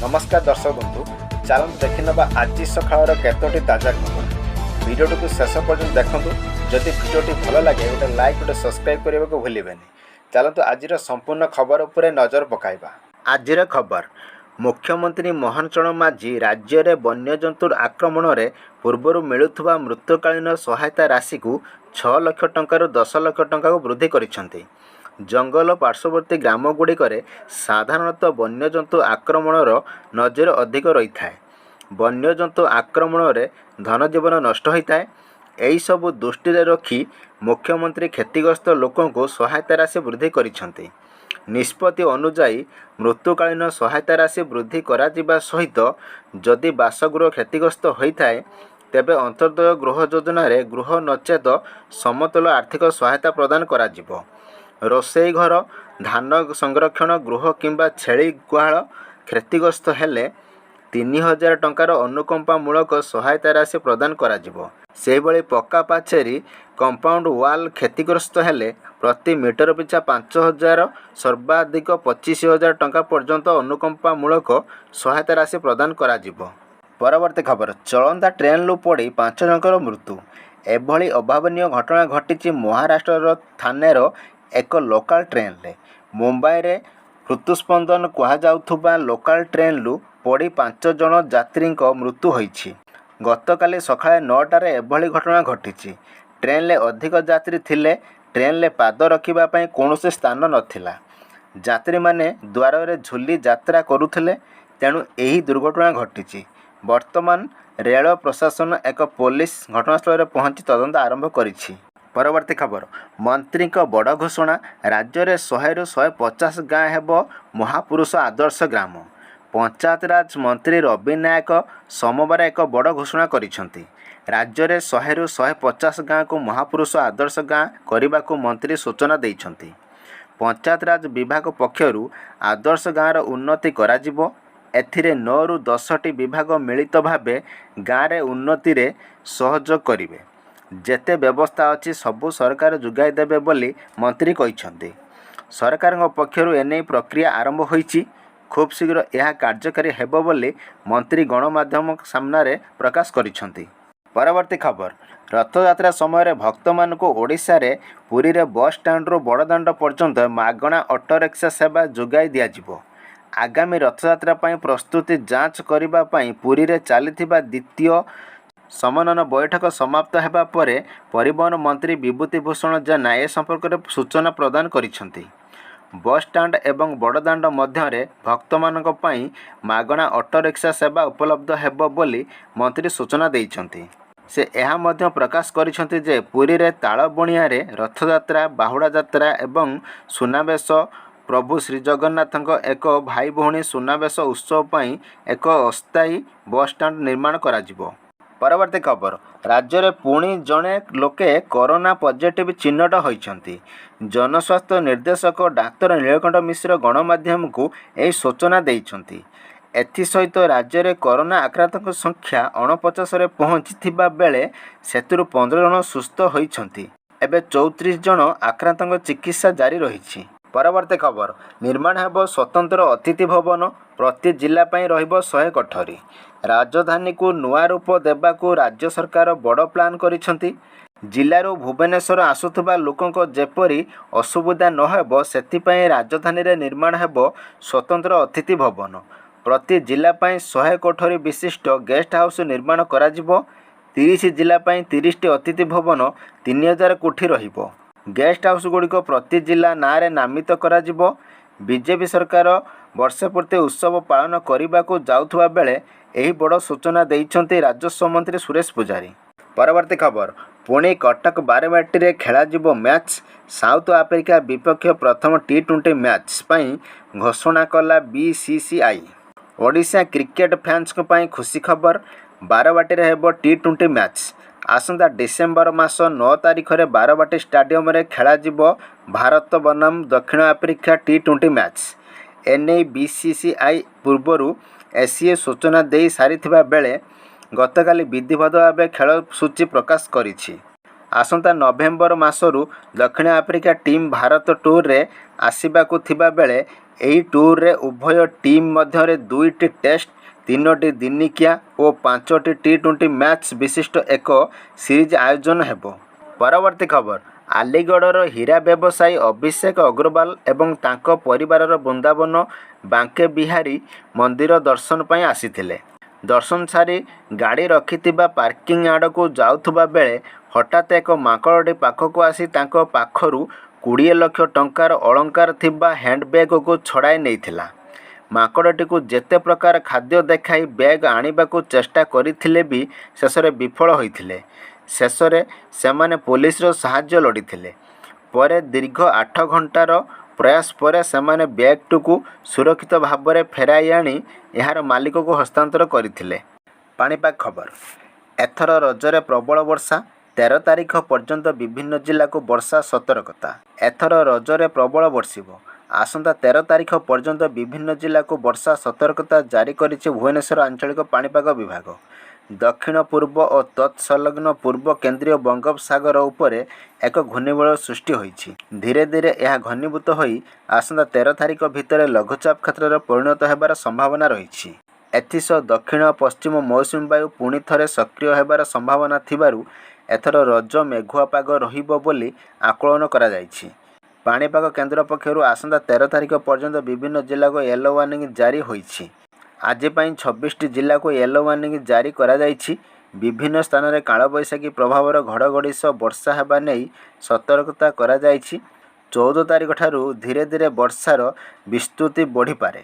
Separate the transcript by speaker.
Speaker 1: नमस्कार दर्शक बंधु चलते देखी ना आज सकाल केतोटी ताजा खबर भिडियो को शेष पर्यटन देखूँ। जदि भिडियो भल लगे गोटे लाइक गोटे सब्सक्राइब करने को भूलें। चलतु आज संपूर्ण खबर उपर नजर पकाइबा। आज खबर मुख्यमंत्री मोहन चरण माझी राज्य में वन्यजंतु आक्रमण में पूर्व मिलुवा मृत्युकालीन सहायता राशि को 6 लाख टंकार 10 लाख टंका को वृद्धि करिसेंति। जंगल पार्श्ववर्ती ग्रामगुड़िक साधारणतः वन्यजंतु आक्रमणर नजर अधिक रही है। वन्यजंतु आक्रमण में धनजीवन नष्ट होता है। यही सबु दृष्टि रखी मुख्यमंत्री क्षतिग्रस्त लोकों को सहायता राशि वृद्धि करिसेंति। निष्पत्ति अनुजाई मृत्युकालीन सहायता राशि वृद्धि करा जिबा सहित जदि बासगृह क्षतिग्रस्त होता है तेबे अंत्योदय गृह योजना रे गृह नचेत समतल आर्थिक सहायता प्रदान करा जिवो। रोषेई घर धान संरक्षण गृह किंबा छेली गुहाल क्षतिग्रस्त हेले 3000 टंकार अनुकंपामूलक सहायता राशि प्रदान करा जिवो। सेहिभଳି पक्का पाचेरी कंपाउंड वाल क्षतिग्रस्त हेले प्रति मीटर पिछा 5000 सर्वाधिक 25000 टंका पर्यंत अनुकंपामूलक सहायता राशि प्रदान करा जिवो। परवर्ती खबर चलंता ट्रेन लु पड़ी 5 जनकर मृत्यु। एभली अभावनीय घटना घटी महाराष्ट्र थानेर एक लोकल ट्रेन रे मुंबई रे मृत्युस्पंदन कहुवा लोकल ट्रेन लु पड़ी 5 जन यात्री मृत्यु होईछि। गतकाली सकाଳେ 9टारे एभली घटना घटी। ट्रेन ले अधिक यात्री थिले। ट्रेन ले पाद रखिबा पई कोनोसी स्थान नथिला। यात्री माने द्वार रे झुली यात्रा करुथिले, तेणु एही दुर्घटना घटी। वर्तमान रेल प्रशासन एक पुलिस घटनास्थल रे पहुंची तदंत आरंभ करिछि। परवर्ती खबर मंत्री बड़ घोषणा राज्य में 100 ରୁ 150 गाँ हेब महापुरुष आदर्श ग्राम। पंचायत राज मंत्री रवि नायक सोमवार एक बड़ घोषणा करिसेंति। राज्य में 100 ରୁ 150 गाँ को महापुरुष आदर्श गाँ करने को मंत्री सूचना देइछंति। पंचायत राज विभाग पक्षरु आदर्श गाँर उन्नति करा जिवो। एथिरे 9 ରୁ 10ଟି विभाग मिलित भावे गाँव रे उन्नति रे सहयोग करिवे। जेते व्यवस्था अच्छी सबू सरकार जुगाई देबे बोली मंत्री कहिसेंति। सरकार पक्षरु एने प्रक्रिया आरंभ होईछि। खूब शीघ्र यह कार्यकारी हेबो बोली मंत्री गणमाध्यम सामने प्रकाश करिसेंति। परवर्ती खबर रथयात्रा समय भक्त मान को ओडिशा रे पुरी रे बस स्टैंड रो बड़दाण्ड पर्यंत मागणा ऑटो रिक्शा सेवा जोगाई दिया जिवो। आगामी रथयात्रा पई प्रस्तुति जांच करिबा पई पुरी रे चलीथिबा द्वितीय समन्वय बैठक समाप्त हेबा परे परिवहन मंत्री विभूति भूषण जेना ए संपर्क में सूचना प्रदान करिसेंति। बस स्टैंड एवं बड़दाण्ड मध्य भक्त मानक पई मागणा ऑटो रिक्शा सेवा उपलब्ध हेबो बोली मंत्री सूचना देइछंति। से यह मध्य प्रकाश करिसेंति जे पुरी रे तालबणिया रे रथयात्रा बाहुड़ा यात्रा एवं सुनावेश प्रभु श्री जगन्नाथ एक भाई भौणी सुनावेश उत्सव पई एक अस्थायी बस स्टैंड निर्माण करा जिवो। परवर्ती खबर राज्य में पुणी जड़े लोके कोरोना पॉजिटिव चिन्हट होइछंती। जनस्वास्थ्य निर्देशक डाक्तर नीलकंठ मिश्र गणमाध्यम को यह सूचना देइछंती। एथिसहित राज्य में कोरोना आक्रांतक संख्या 49 रे पहुंचीथिबा बेले सेतुरु 15 जन सुस्थ होइछंती। एबे 34 जन आक्रांतक चिकित्सा जारी रहिछि। परवर्ती खबर निर्माण हेब स्वतंत्र अतिथि भवन प्रति जिला पई रहिबो 100 कोठरी। राजधानी को नुआ रूप देबाकू राज्य सरकार बड़ प्लान करिसेंति। जिल्लारू भुवनेश्वर आसुथबा लोकंक जेपरी असुविधा नहेब सेथिपई राजधानी रे निर्माण हेब स्वतंत्र अतिथि भवन। प्रति जिला पई 100 कोठरी विशिष्ट गेस्ट हाउस निर्माण करा जिवो। 30 जिला पई 30टी अतिथि भवन 3000 कोठी रहिबो। गेस्ट हाउस गुड़िक प्रति जिला नारे नामित करा जिवो। बीजेपी सरकार वर्षे पूर्ति उत्सव पालन करने को जाउथुवा बेले एही बड़ सूचना देइछंती राजस्व मंत्री सुरेश पुजारी। परवर्ती खबर पुणी कटक बारवाटी रे खेला जिवो मैच। साउथ आफ्रिका विपक्ष प्रथम T20 मैच पई घोषणा कला बीसीसीआई। ओडिशा क्रिकेट फैंस को पई खुशी खबर बारवाटी रे हेबो T20 मैच। आसंता डिसेम्बर मास 9 तारिख रे बारवाटी स्टाडियम रे खेला जिवो भारत बनाम दक्षिण आफ्रिका T20 मैच। एने बीसीसीआई पूर्वरु एसीए सूचना दे सारिथिबा बेले गतकाली विधिवत भाव खेल सूची प्रकाश करिछि। ଆସନ୍ତା ନଭେମ୍ବର ମାସରୁ ଦକ୍ଷିଣ ଆଫ୍ରିକା ଟିମ୍ ଭାରତ ଟୁର୍ରେ ଆସିବାକୁ ଥିବା ବେଳେ ଏହି ଟୁର୍ରେ ଉଭୟ ଟିମ୍ ମଧ୍ୟରେ 2ଟି ଟେଷ୍ଟ, 3ଟି ଦିନିକିଆ ଓ 5ଟି ଟି-20 ମ୍ୟାଚ୍ ବିଶିଷ୍ଟ ଏକ ସିରିଜ୍ ଆୟୋଜନ ହେବ। ପରବର୍ତ୍ତୀ ଖବର, ଆଲିଗଡ଼ର ହୀରା ବ୍ୟବସାୟୀ ଅଭିଷେକ ଅଗ୍ରୱାଲ ଏବଂ ତାଙ୍କ ପରିବାରର ବୃନ୍ଦାବନ ବାଙ୍କେ ବିହାରୀ ମନ୍ଦିର ଦର୍ଶନ ପାଇଁ ଆସିଥିଲେ। ଦର୍ଶନ ସାରି ଗାଡ଼ି ରଖିଥିବା ପାର୍କିଂ ଆଡ଼କୁ ଯାଉଥିବା ବେଳେ ହଠାତ୍ ଏକ ମାଙ୍କଡ଼ଟି ପାଖକୁ ଆସି ତାଙ୍କ ପାଖରୁ 20 ଲକ୍ଷ ଟଙ୍କାର ଅଳଙ୍କାର ଥିବା ହ୍ୟାଣ୍ଡବ୍ୟାଗକୁ ଛଡ଼ାଇ ନେଇଥିଲା। ମାଙ୍କଡ଼ଟିକୁ ଯେତେ ପ୍ରକାର ଖାଦ୍ୟ ଦେଖାଇ ବ୍ୟାଗ୍ ଆଣିବାକୁ ଚେଷ୍ଟା କରିଥିଲେ ବି ଶେଷରେ ବିଫଳ ହୋଇଥିଲେ। ଶେଷରେ ସେମାନେ ପୋଲିସର ସାହାଯ୍ୟ ଲୋଡ଼ିଥିଲେ। ପରେ ଦୀର୍ଘ 8 ଘଣ୍ଟାର ପ୍ରୟାସ ପରେ ସେମାନେ ବ୍ୟାଗ୍ଟିକୁ ସୁରକ୍ଷିତ ଭାବରେ ଫେରାଇ ଆଣି ଏହାର ମାଲିକକୁ ହସ୍ତାନ୍ତର କରିଥିଲେ। ପାଣିପାଗ ଖବର, ଏଥର ରଜରେ ପ୍ରବଳ ବର୍ଷା, 13 ତାରିଖ ପର୍ଯ୍ୟନ୍ତ ବିଭିନ୍ନ ଜିଲ୍ଲାକୁ ବର୍ଷା ସତର୍କତା। ଏଥର ରଜରେ ପ୍ରବଳ ବର୍ଷିବ। ଆସନ୍ତା 13 ତାରିଖ ପର୍ଯ୍ୟନ୍ତ ବିଭିନ୍ନ ଜିଲ୍ଲାକୁ ବର୍ଷା ସତର୍କତା ଜାରି କରିଛି ଭୁବନେଶ୍ୱର ଆଞ୍ଚଳିକ ପାଣିପାଗ ବିଭାଗ। ଦକ୍ଷିଣ ପୂର୍ବ ଓ ତତ୍ସଂଲଗ୍ନ ପୂର୍ବ କେନ୍ଦ୍ରୀୟ ବଙ୍ଗୋପସାଗର ଉପରେ ଏକ ଘୂର୍ଣ୍ଣିବଳୟ ସୃଷ୍ଟି ହୋଇଛି। ଧୀରେ ଧୀରେ ଏହା ଘନୀଭୂତ ହୋଇ ଆସନ୍ତା 13 ତାରିଖ ଭିତରେ ଲଘୁଚାପ କ୍ଷେତ୍ରରେ ପରିଣତ ହେବାର ସମ୍ଭାବନା ରହିଛି। ଏଥିସହ ଦକ୍ଷିଣ ପଶ୍ଚିମ ମୌସୁମୀ ବାୟୁ ପୁଣି ଥରେ ସକ୍ରିୟ ହେବାର ସମ୍ଭାବନା ଥିବାରୁ ଏଥର ରଜ ମେଘୁଆ ପାଗ ରହିବ ବୋଲି ଆକଳନ କରାଯାଇଛି। ପାଣିପାଗ କେନ୍ଦ୍ର ପକ୍ଷରୁ ଆସନ୍ତା 13 ତାରିଖ ପର୍ଯ୍ୟନ୍ତ ବିଭିନ୍ନ ଜିଲ୍ଲାକୁ ୟେଲୋ ୱାର୍ଣ୍ଣିଂ ଜାରି ହୋଇଛି। ଆଜି ପାଇଁ 26ଟି ଜିଲ୍ଲାକୁ ୟେଲୋ ୱାର୍ଣ୍ଣିଂ ଜାରି କରାଯାଇଛି। ବିଭିନ୍ନ ସ୍ଥାନରେ କାଳବୈଶାଖୀ ପ୍ରଭାବର ଘଡ଼ଘଡ଼ି ସହ ବର୍ଷା ହେବା ନେଇ ସତର୍କତା କରାଯାଇଛି। 14 ତାରିଖ ଠାରୁ ଧୀରେ ଧୀରେ ବର୍ଷାର ବିସ୍ତୃତି ବଢ଼ିପାରେ।